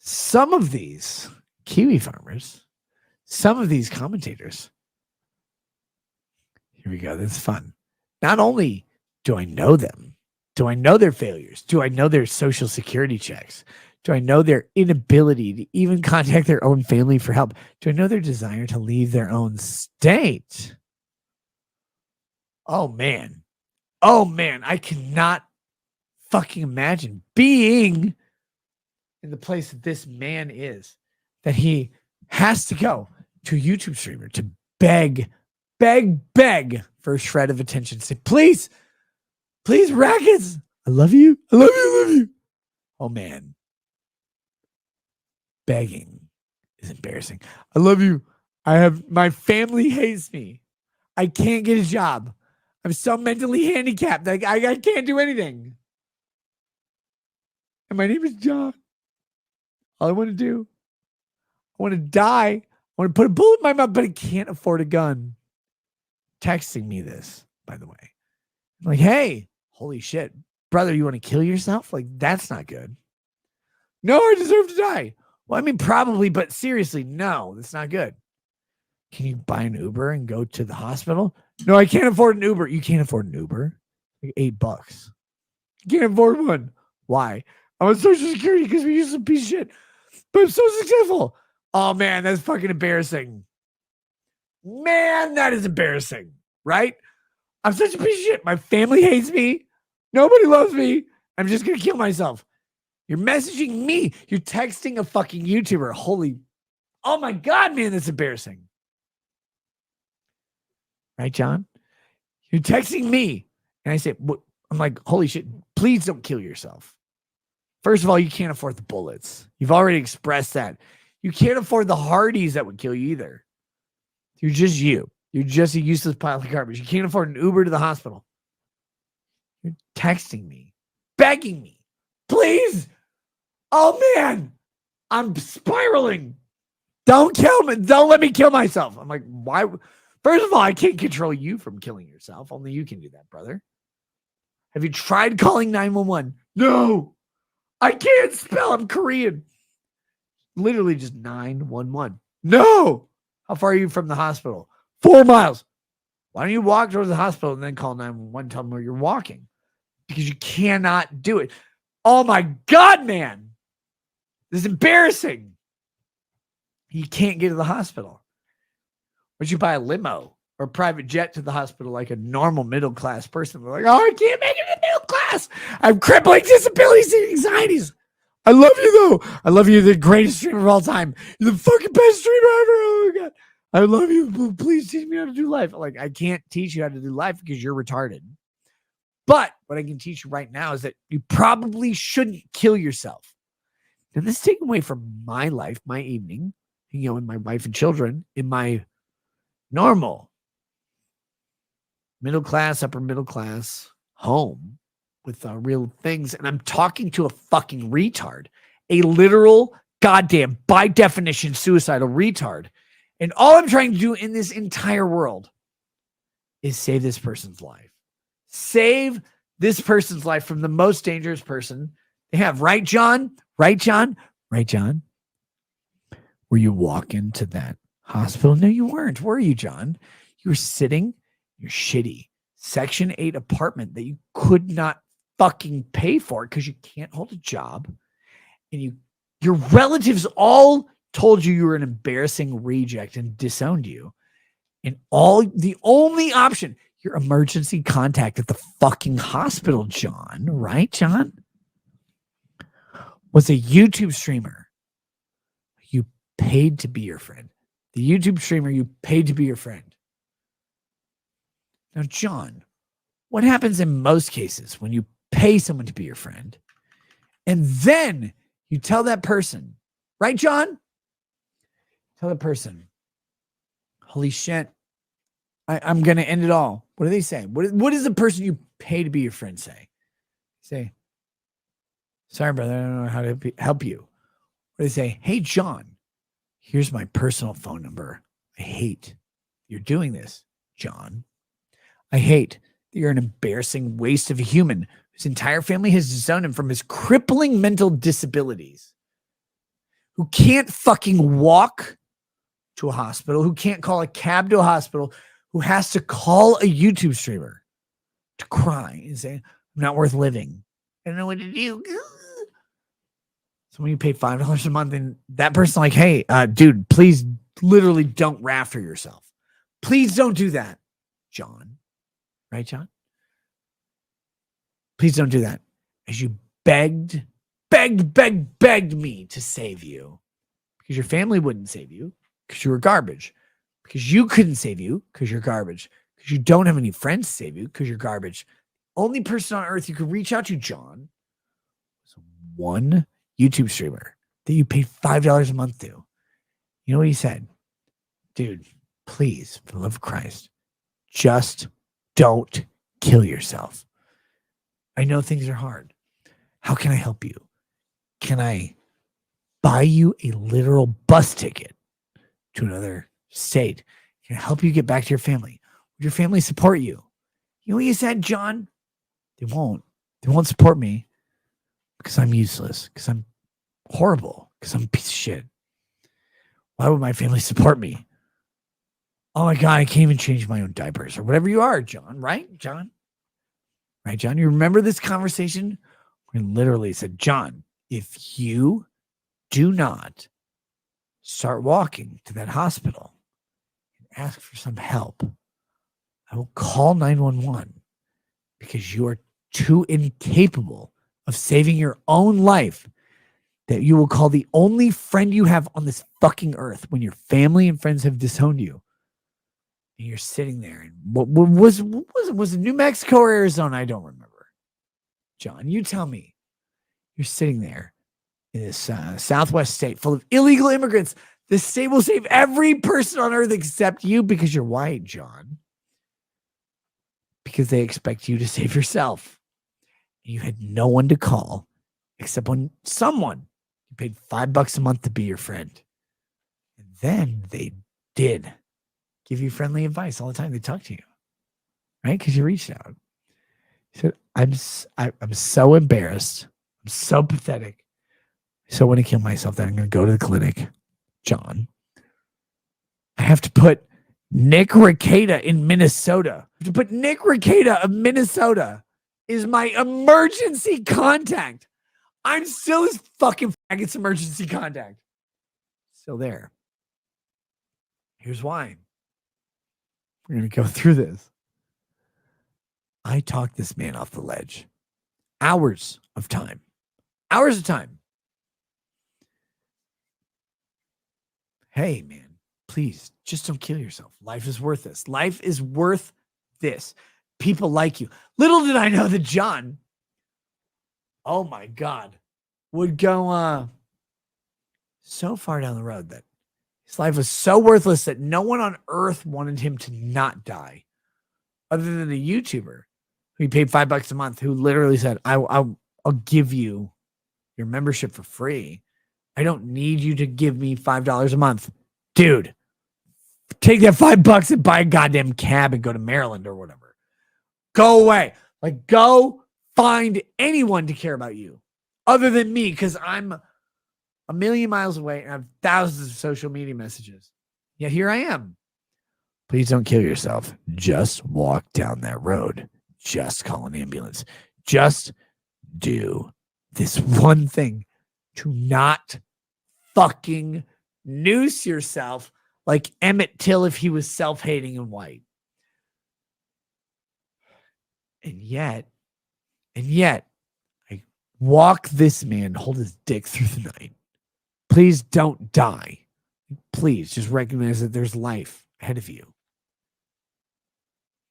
some of these Kiwi farmers, some of these commentators, here we go. This is fun. Not only do I know them, do I know their failures? Do I know their social security checks? Do I know their inability to even contact their own family for help? Do I know their desire to leave their own state? Oh, man. Oh, man. I cannot fucking imagine being in the place that this man is, that he has to go to a YouTube streamer to beg for a shred of attention. Say, please, Rackets, I love you. I love you. I love you. Oh, man. Begging is embarrassing. I love you. My family hates me. I can't get a job. I'm so mentally handicapped. I can't do anything. And my name is John. All I want to do, I want to die. I want to put a bullet in my mouth, but I can't afford a gun. Texting me this, by the way. I'm like, hey, holy shit. Brother, you want to kill yourself? Like, that's not good. No, I deserve to die. Well, I mean, probably, but seriously, no, that's not good. Can you buy an Uber and go to the hospital? No, I can't afford an Uber. You can't afford an Uber? Like $8. You can't afford one. Why? I'm on Social Security because we use some piece of shit. But I'm so successful. Oh, man, that's fucking embarrassing. Man, that is embarrassing, right? I'm such a piece of shit. My family hates me. Nobody loves me. I'm just going to kill myself. You're messaging me. You're texting a fucking YouTuber. Oh my God, man, that's embarrassing. Right, John? You're texting me. And I say, I'm like, holy shit, please don't kill yourself. First of all, you can't afford the bullets. You've already expressed that. You can't afford the Hardys that would kill you either. You're just you. You're just a useless pile of garbage. You can't afford an Uber to the hospital. You're texting me, begging me, please. Oh, man, I'm spiraling. Don't kill me. Don't let me kill myself. I'm like, why? First of all, I can't control you from killing yourself. Only you can do that, brother. Have you tried calling 911? No. I can't spell. I'm Korean. Literally just 911. No. How far are you from the hospital? 4 miles. Why don't you walk towards the hospital and then call 911, tell them where you're walking? Because you cannot do it. Oh my God, man. This is embarrassing. You can't get to the hospital. Would you buy a limo or a private jet to the hospital like a normal middle-class person? They're like, oh, I can't make it in the middle class. I have crippling disabilities and anxieties. I love you, though. I love you. You're the greatest streamer of all time. You're the fucking best streamer ever. Oh, my God. I love you. Please teach me how to do life. Like, I can't teach you how to do life because you're retarded. But what I can teach you right now is that you probably shouldn't kill yourself. And this is taken away from my life, my evening, and my wife and children, in my normal middle class, upper middle class home with real things. And I'm talking to a fucking retard, a literal, goddamn, by definition, suicidal retard. And all I'm trying to do in this entire world is save this person's life. Save this person's life from the most dangerous person they have. Right, John? Right, John? Right, John? Were you walking to that hospital? No, you weren't. Were you, John? You were sitting in your shitty Section 8 apartment that you could not fucking pay for because you can't hold a job. And your relatives all told you were an embarrassing reject and disowned you. And the only option, your emergency contact at the fucking hospital, John, right, John, was a YouTube streamer. You paid to be your friend. The YouTube streamer you paid to be your friend. Now, John, what happens in most cases when you pay someone to be your friend and then you tell that person, right, John? Tell that person, holy shit, I'm going to end it all. What do they say? What does the person you pay to be your friend say? Say, sorry, brother, I don't know how to help you. Or they say, hey, John, here's my personal phone number. I hate you're doing this, John. I hate that you're an embarrassing waste of a human whose entire family has disowned him from his crippling mental disabilities. who can't fucking walk to a hospital, who can't call a cab to a hospital, who has to call a YouTube streamer to cry and say, I'm not worth living. I don't know what to do. So when you pay $5 a month and that person like, hey, dude, please literally don't rafter yourself. Please don't do that, John. Right, John? Please don't do that. As you begged me to save you because your family wouldn't save you because you were garbage, because you couldn't save you because you're garbage, because you don't have any friends to save you because you're garbage. Only person on earth you could reach out to, John, was one YouTube streamer that you paid $5 a month to. You know what he said? Dude, please, for the love of Christ, just don't kill yourself. I know things are hard. How can I help you? Can I buy you a literal bus ticket to another state? Can I help you get back to your family? Would your family support you? You know what you said, John? They won't. They won't support me because I'm useless, because I'm horrible, because I'm a piece of shit. Why would my family support me? Oh my God, I can't even change my own diapers or whatever you are, John. Right, John? Right, John? You remember this conversation? We literally said, John, if you do not start walking to that hospital and ask for some help, I will call 911 because you are too incapable of saving your own life that you will call the only friend you have on this fucking earth when your family and friends have disowned you. And you're sitting there. And what was it New Mexico or Arizona? I don't remember. John, you tell me. You're sitting there in this Southwest state full of illegal immigrants. This state will save every person on earth except you because you're white, John. Because they expect you to save yourself. You had no one to call except when someone you paid $5 a month to be your friend. And then they did give you friendly advice all the time. They talk to you, right? Because you reached out. He said, I'm so embarrassed. I'm so pathetic. So I want to kill myself that I'm going to go to the clinic. John, I have to put Nick Rekieta in Minnesota. I have to put Nick Rekieta of Minnesota is my emergency contact. I'm still his fucking faggot's emergency contact. Still there. Here's why. We're going to go through this. I talked this man off the ledge. Hours of time. Hours of time. Hey, man, please, just don't kill yourself. Life is worth this. Life is worth this. People like you. Little did I know that John, oh my God, would go so far down the road that his life was so worthless that no one on earth wanted him to not die other than a YouTuber who he paid $5 a month, who literally said, I'll give you your membership for free. I don't need you to give me $5 a month. Dude, take that $5 and buy a goddamn cab and go to Maryland or whatever. Go away. Like, go find anyone to care about you other than me, because I'm a million miles away and I have thousands of social media messages. Yet here I am. Please don't kill yourself. Just walk down that road. Just call an ambulance. Just do this one thing to not fucking noose yourself like Emmett Till if he was self-hating and white. And yet, I walk this man, hold his dick through the night. Please don't die. Please just recognize that there's life ahead of you.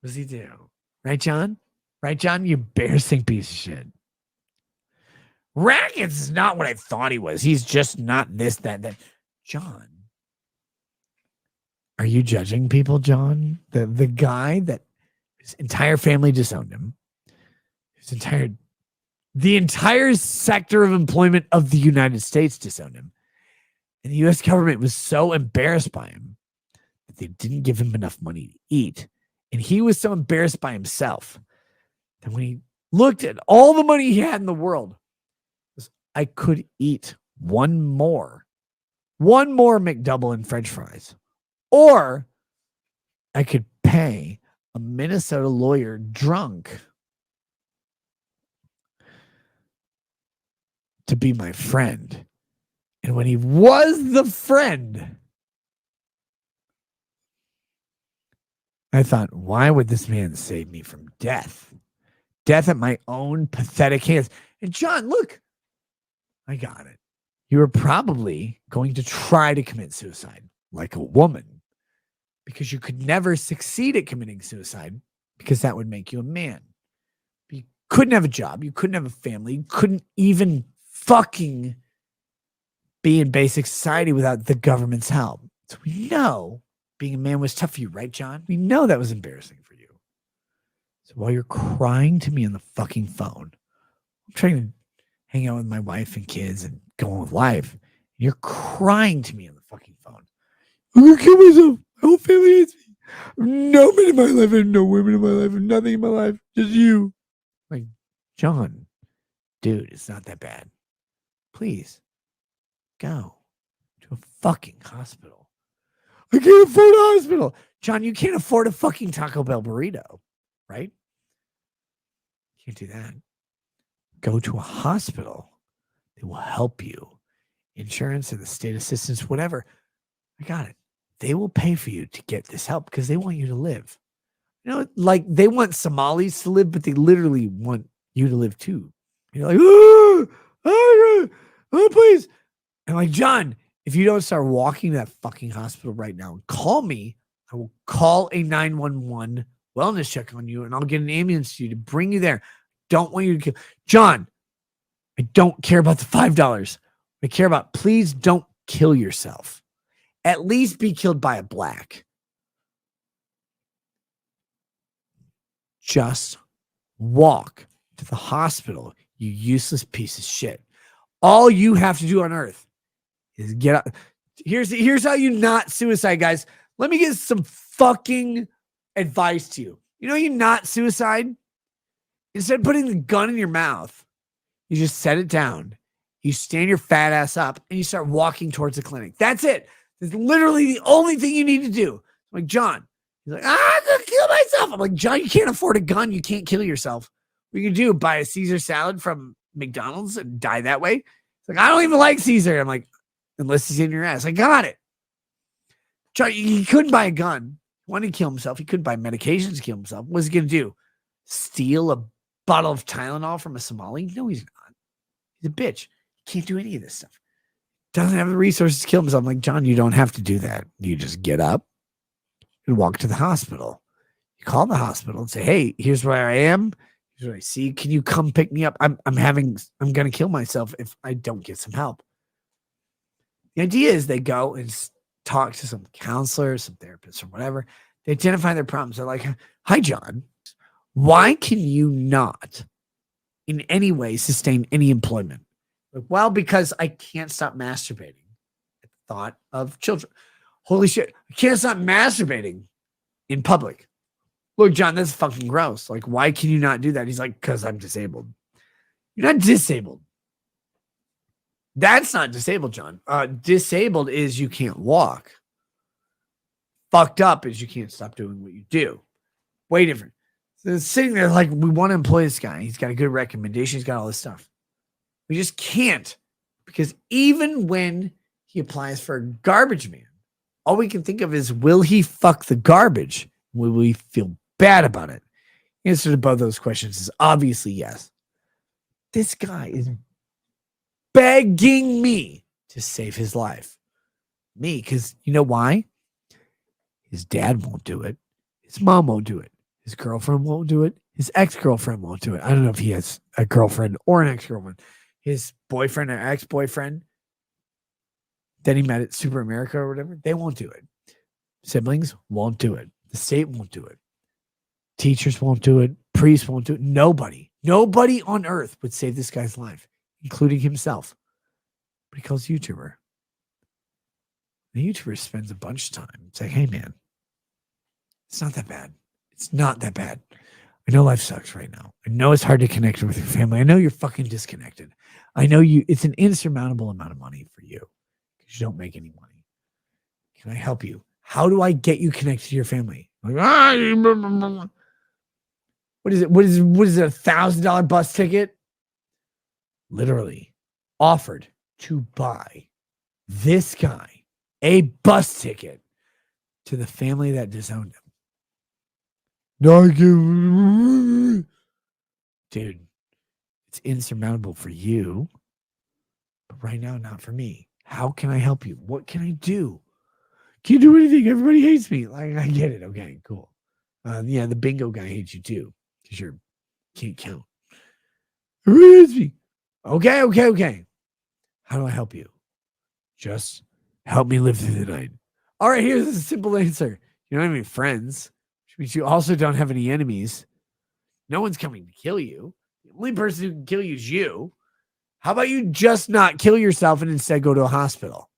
What does he do? Right, John? Right, John? You embarrassing piece of shit. Rackets is not what I thought he was. He's just not this, that. John, are you judging people, John? The guy that his entire family disowned him. The entire sector of employment of the United States disowned him. And the U.S. government was so embarrassed by him that they didn't give him enough money to eat. And he was so embarrassed by himself that when he looked at all the money he had in the world, I could eat one more one more McDouble and French fries. Or I could pay a Minnesota lawyer drunk to be my friend. And when he was the friend, I thought, why would this man save me from death? Death at my own pathetic hands. And John, look, I got it. You were probably going to try to commit suicide like a woman because you could never succeed at committing suicide because that would make you a man. You couldn't have a job. You couldn't have a family. You couldn't even fucking be in basic society without the government's help. So we know being a man was tough for you, right, John? We know that was embarrassing for you. So while you're crying to me on the fucking phone, I'm trying to hang out with my wife and kids and go on with life. You're crying to me on the fucking phone. I'm going to kill myself. My whole family hates me. No men in my life and no women in my life and nothing in my life. Just you. Like, John, dude, it's not that bad. Please go to a fucking hospital. I can't afford a hospital. John, you can't afford a fucking Taco Bell burrito, right? Can't do that. Go to a hospital. They will help you. Insurance or the state assistance, whatever. I got it. They will pay for you to get this help because they want you to live. You know, like they want Somalis to live, but they literally want you to live too. You're like, oh, please. And like, John, if you don't start walking to that fucking hospital right now and call me, I will call a 911 wellness check on you and I'll get an ambulance to you to bring you there. Don't want you to kill. John, I don't care about the $5. I care about, please don't kill yourself. At least be killed by a black. Just walk to the hospital, you useless piece of shit. All you have to do on earth is get up. Here's how you not suicide, guys. Let me get some fucking advice to you. You know, you not suicide. Instead of putting the gun in your mouth, you just set it down. You stand your fat ass up and you start walking towards the clinic. That's it. It's literally the only thing you need to do. I'm like, John, he's like, I'm going to kill myself. I'm like, John, you can't afford a gun. You can't kill yourself. What you can do, buy a Caesar salad from McDonald's and die that way. It's like, I don't even like Caesar. I'm like, unless he's in your ass. I got it. John, he couldn't buy a gun. He wanted to kill himself. He couldn't buy medications to kill himself. What's he going to do? Steal a bottle of Tylenol from a Somali? No, he's not. He's a bitch. He can't do any of this stuff. Doesn't have the resources to kill himself. I'm like, John, you don't have to do that. You just get up and walk to the hospital. You call the hospital and say, hey, here's where I am. Here's what I see. Can you come pick me up? I'm going to kill myself if I don't get some help. The idea is they go and talk to some counselor, some therapist or whatever. They identify their problems. They're like, hi, John, why can you not in any way sustain any employment? Like, well, because I can't stop masturbating at the thought of children. Holy shit. I can't stop masturbating in public. Look, John, that's fucking gross. Like, why can you not do that? He's like, because I'm disabled. You're not disabled. That's not disabled, John. Disabled is you can't walk. Fucked up is you can't stop doing what you do. Way different. So it's sitting there like, we want to employ this guy. He's got a good recommendation. He's got all this stuff. We just can't, because even when he applies for a garbage man, all we can think of is, will he fuck the garbage? Will we feel bad about it? The answer to both those questions is obviously yes. This guy is begging me to save his life. Me, because you know why? His dad won't do it. His mom won't do it. His girlfriend won't do it. His ex-girlfriend won't do it. I don't know if he has a girlfriend or an ex-girlfriend. His boyfriend or ex-boyfriend that he met at Super America or whatever, they won't do it. Siblings won't do it. The state won't do it. Teachers won't do it. Priests won't do it. Nobody on earth would save this guy's life, including himself. But he calls YouTuber. The YouTuber spends a bunch of time saying, hey, man, it's not that bad. It's not that bad. I know life sucks right now. I know it's hard to connect with your family. I know you're fucking disconnected. I know it's an insurmountable amount of money for you. You you don't make any money. Can I help you? How do I get you connected to your family? Like, what is it? What is it? $1,000 bus ticket? Literally offered to buy this guy a bus ticket to the family that disowned him. No, dude, it's insurmountable for you, but right now, not for me. How can I help you? What can I do? Can you do anything? Everybody hates me. Like, I get it. Okay, cool. Yeah, the bingo guy hates you too because you can't count. Everybody hates me. Okay. How do I help you? Just help me live through the night. All right, here's a simple answer. You don't have any friends, which means you also don't have any enemies. No one's coming to kill you. The only person who can kill you is you. How about you just not kill yourself and instead go to a hospital?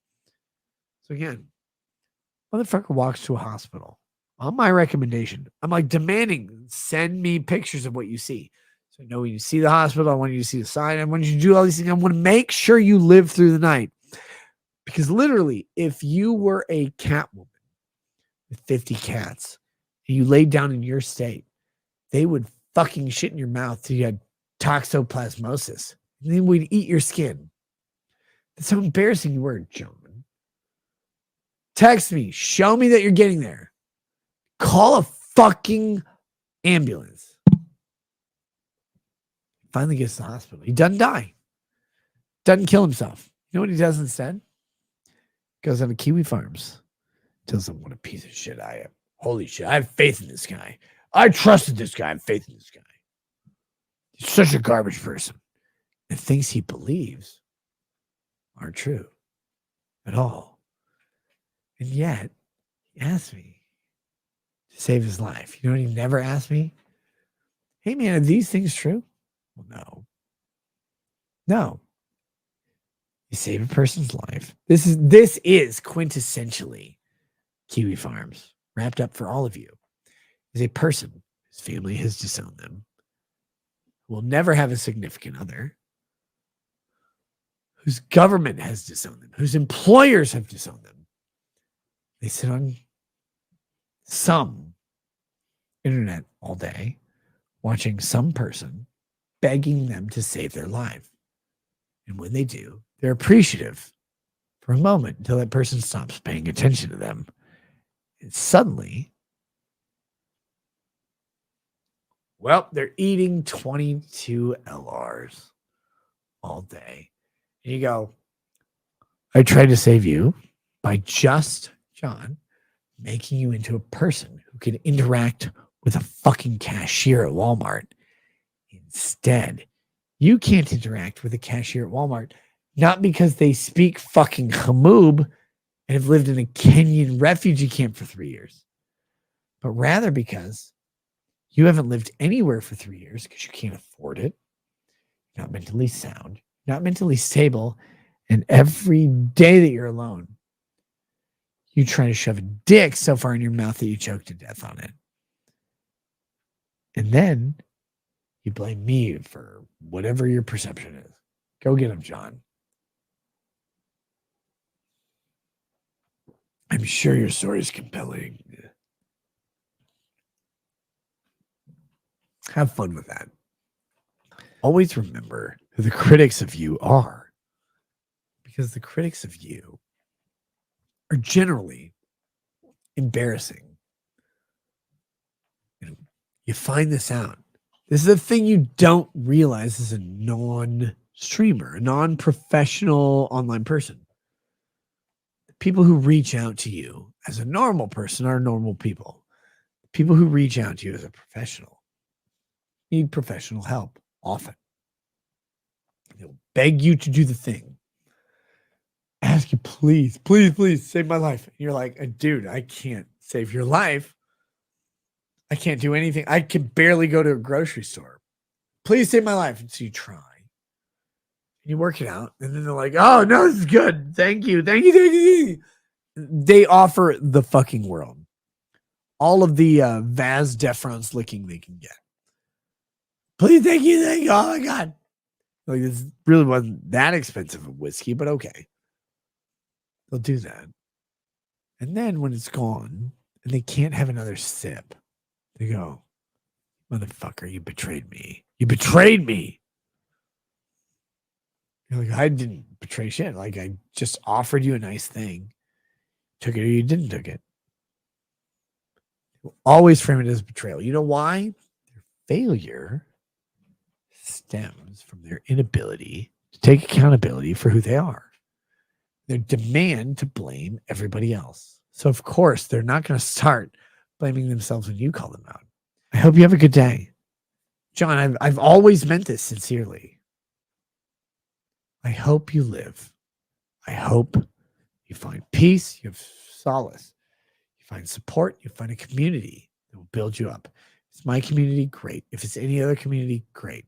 So again, motherfucker walks to a hospital on my recommendation. I'm like demanding, send me pictures of what you see. So I know when you see the hospital, I want you to see the sign. I want you to do all these things. I want to make sure you live through the night. Because literally, if you were a cat woman with 50 cats and you laid down in your state, they would fucking shit in your mouth till you had toxoplasmosis. And then we'd eat your skin. That's how embarrassing you were, John. Text me. Show me that you're getting there. Call a fucking ambulance. Finally gets to the hospital. He doesn't die. Doesn't kill himself. You know what he does instead? Goes on to Kiwi Farms. Tells them what a piece of shit I am. Holy shit. I have faith in this guy. I trusted this guy. I have faith in this guy. He's such a garbage person. And things he believes aren't true at all. And yet, he asked me to save his life. You know what he never asked me? Hey, man, are these things true? Well, no. You save a person's life. This is quintessentially Kiwi Farms, wrapped up for all of you. Is a person whose family has disowned them, who will never have a significant other, whose government has disowned them, whose employers have disowned them. They sit on some internet all day, watching some person begging them to save their life. And when they do, they're appreciative for a moment until that person stops paying attention to them. And suddenly, well, they're eating 22 LRs all day. And you go, I tried to save you by just, John, making you into a person who can interact with a fucking cashier at Walmart. Instead, you can't interact with a cashier at Walmart, not because they speak fucking Hamoob and have lived in a Kenyan refugee camp for 3 years, but rather because you haven't lived anywhere for 3 years because you can't afford it. You're not mentally sound, not mentally stable, and every day that you're alone, you try to shove a dick so far in your mouth that you choke to death on it. And then you blame me for whatever your perception is. Go get him, John. I'm sure your story is compelling. Have fun with that. Always remember who the critics of you are, because the critics of you are generally embarrassing. You find this out. This is a thing you don't realize as a non-streamer, a non-professional online person. People who reach out to you as a normal person are normal people. People who reach out to you as a professional need professional help often. They'll beg you to do the thing. Ask you, please save my life. And you're like, dude, I can't save your life. I can't do anything. I can barely go to a grocery store. Please save my life. And so you try. And you work it out. And then they're like, oh, no, this is good. Thank you. They offer the fucking world. All of the Vaz Defrons licking they can get. Please, thank you. Oh, my God. Like, this really wasn't that expensive of whiskey, but okay. They'll do that. And then when it's gone and they can't have another sip, they go, motherfucker, you betrayed me. You betrayed me. You're like, I didn't betray shit. Like, I just offered you a nice thing. Took it or you didn't took it. Always frame it as betrayal. You know why? Their failure stems from their inability to take accountability for who they are. Their demand to blame everybody else. So, of course, they're not going to start blaming themselves when you call them out. I hope you have a good day. John, I've always meant this sincerely. I hope you live. I hope you find peace, you have solace, you find support, you find a community that will build you up. If it's my community, great. If it's any other community, great.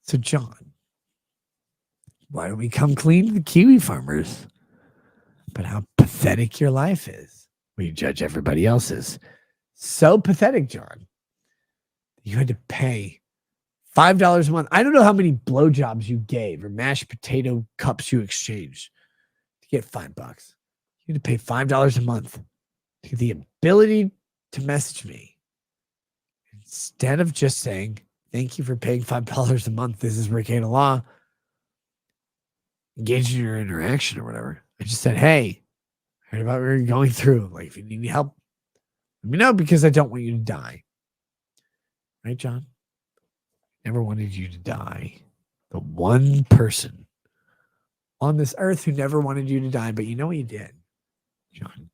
So, John, why don't we come clean to the Kiwi farmers about how pathetic your life is when you judge everybody else's? So pathetic, John. You had to pay $5 a month. I don't know how many blowjobs you gave or mashed potato cups you exchanged to get $5. You had to pay $5 a month to get the ability to message me. Instead of just saying, thank you for paying $5 a month. This is Rekieta Law. Engage in your interaction or whatever. I just said, hey, I heard about what you're going through. Like, if you need help, let me know because I don't want you to die. Right, John? Never wanted you to die. The one person on this earth who never wanted you to die, but you know what you did, John?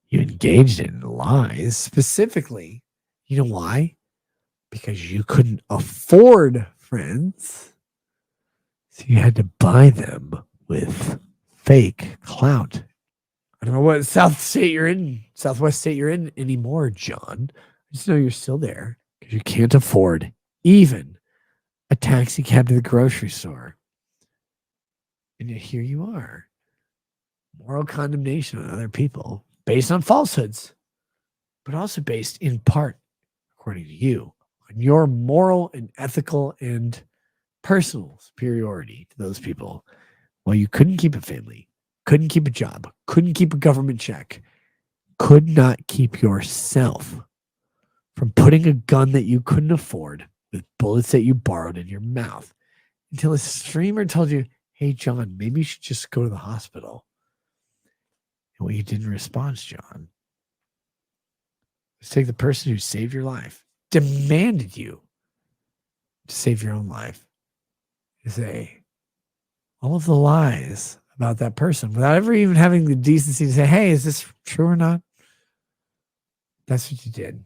You engaged in lies. Specifically, you know why? Because you couldn't afford friends. So you had to buy them with fake clout. I don't know what Southwest state you're in anymore, John. I just know you're still there because you can't afford even a taxi cab to the grocery store. And yet here you are. Moral condemnation on other people based on falsehoods, but also based in part, according to you, on your moral and ethical and personal superiority to those people. Well, you couldn't keep a family, couldn't keep a job, couldn't keep a government check, could not keep yourself from putting a gun that you couldn't afford with bullets that you borrowed in your mouth until a streamer told you, hey, John, maybe you should just go to the hospital. And what you didn't respond, John, was take the person who saved your life, demanded you to save your own life, to say all of the lies about that person without ever even having the decency to say, hey, is this true or not? That's what you did.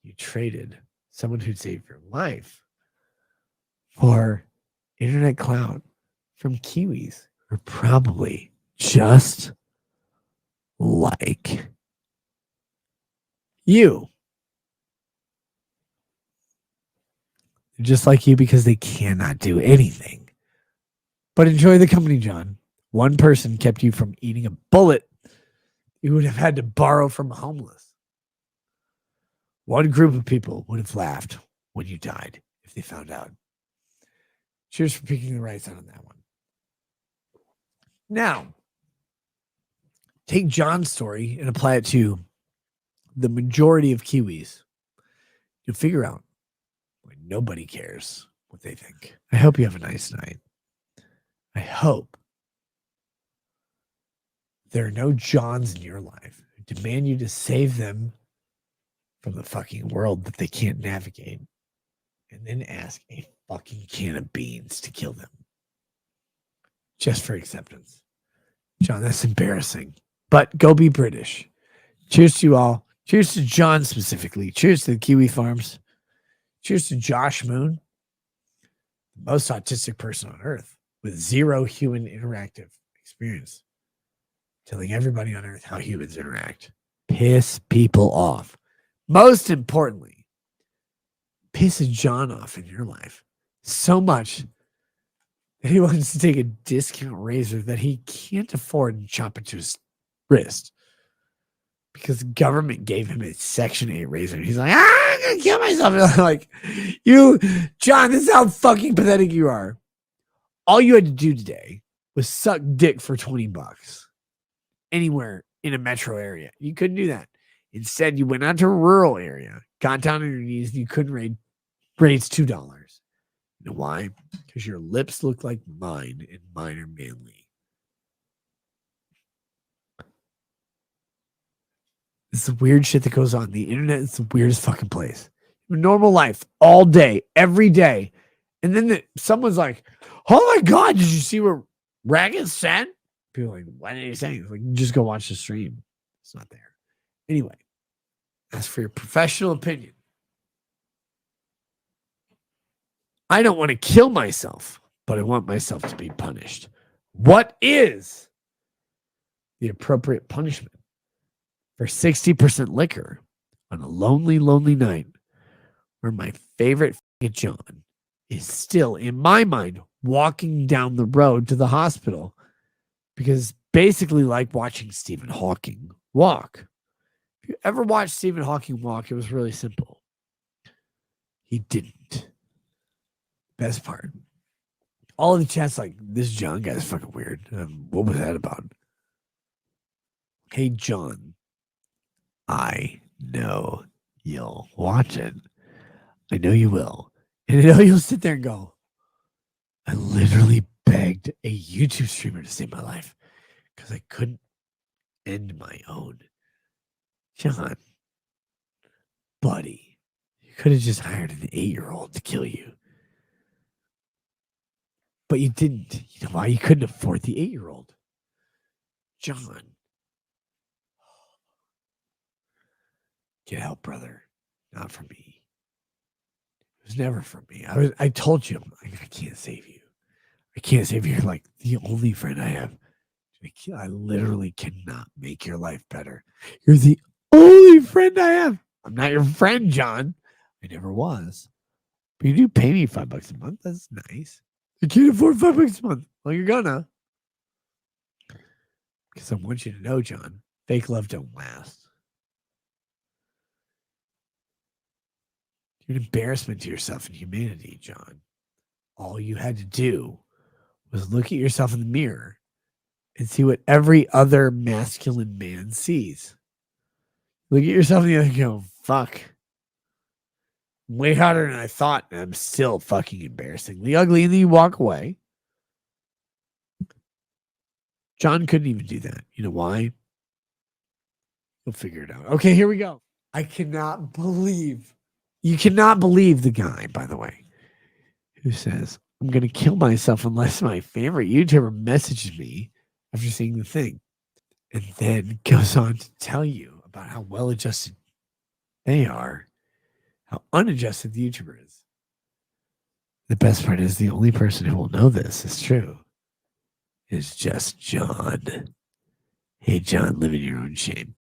You traded someone who'd saved your life for internet clout from Kiwis who are probably just like you. They're just like you because they cannot do anything but enjoy the company, John. One person kept you from eating a bullet you would have had to borrow from a homeless. One group of people would have laughed when you died if they found out. Cheers for picking the right side on that one. Now, take John's story and apply it to the majority of Kiwis. You'll figure out why nobody cares what they think. I hope you have a nice night. I hope there are no Johns in your life who demand you to save them from the fucking world that they can't navigate and then ask a fucking can of beans to kill them just for acceptance. John, that's embarrassing, but go be British. Cheers to you all. Cheers to John specifically. Cheers to the Kiwi farms. Cheers to Josh Moon, the most autistic person on earth with zero human interactive experience, telling everybody on earth how humans interact. Piss people off. Most importantly, piss John off in your life so much that he wants to take a discount razor that he can't afford and chop it to his wrist because the government gave him a Section 8 razor. He's like, I'm going to kill myself. And I'm like, you, John, this is how fucking pathetic you are. All you had to do today was suck dick for $20 anywhere in a metro area. You couldn't do that. Instead, you went out to a rural area, got down on your knees, and you couldn't raise $2. You know why? Because your lips look like mine, and mine are manly. It's the weird shit that goes on. The internet is the weirdest fucking place. Normal life, all day, every day. And then someone's like, oh my God, did you see what Ragged said? People are like, what did he say? It's like, just go watch the stream. It's not there. Anyway, as for your professional opinion, I don't want to kill myself, but I want myself to be punished. What is the appropriate punishment for 60% liquor on a lonely, lonely night where my favorite John is still, in my mind, walking down the road to the hospital because it's basically like watching Stephen Hawking walk. If you ever watched Stephen Hawking walk, it was really simple. He didn't. Best part. All of the chats like, this John guy's fucking weird. What was that about? Hey, John, I know you'll watch it. I know you will. And I know you'll sit there and go, I literally begged a YouTube streamer to save my life because I couldn't end my own. John, buddy, you could have just hired an 8-year-old to kill you. But you didn't. You know why? You couldn't afford the 8-year-old. John. Get help, brother. Not for me. It was never for me. I told you, I can't save you. I can't save you. You're like the only friend I have. I literally cannot make your life better. You're the only friend I have. I'm not your friend, John. I never was. But you do pay me $5 a month. That's nice. I can't afford $5 a month. Well, you're gonna. Because I want you to know, John, fake love don't last. You're an embarrassment to yourself and humanity, John. All you had to do was look at yourself in the mirror and see what every other masculine man sees. Look at yourself in the other and go, fuck. I'm way harder than I thought, and I'm still fucking embarrassingly ugly. And then you walk away. John couldn't even do that. You know why? He'll figure it out. Okay, here we go. I cannot believe. You cannot believe the guy, by the way, who says, I'm going to kill myself unless my favorite YouTuber messages me after seeing the thing. And then goes on to tell you about how well-adjusted they are, how unadjusted the YouTuber is. The best part is the only person who will know this is true is just John. Hey, John, live in your own shame.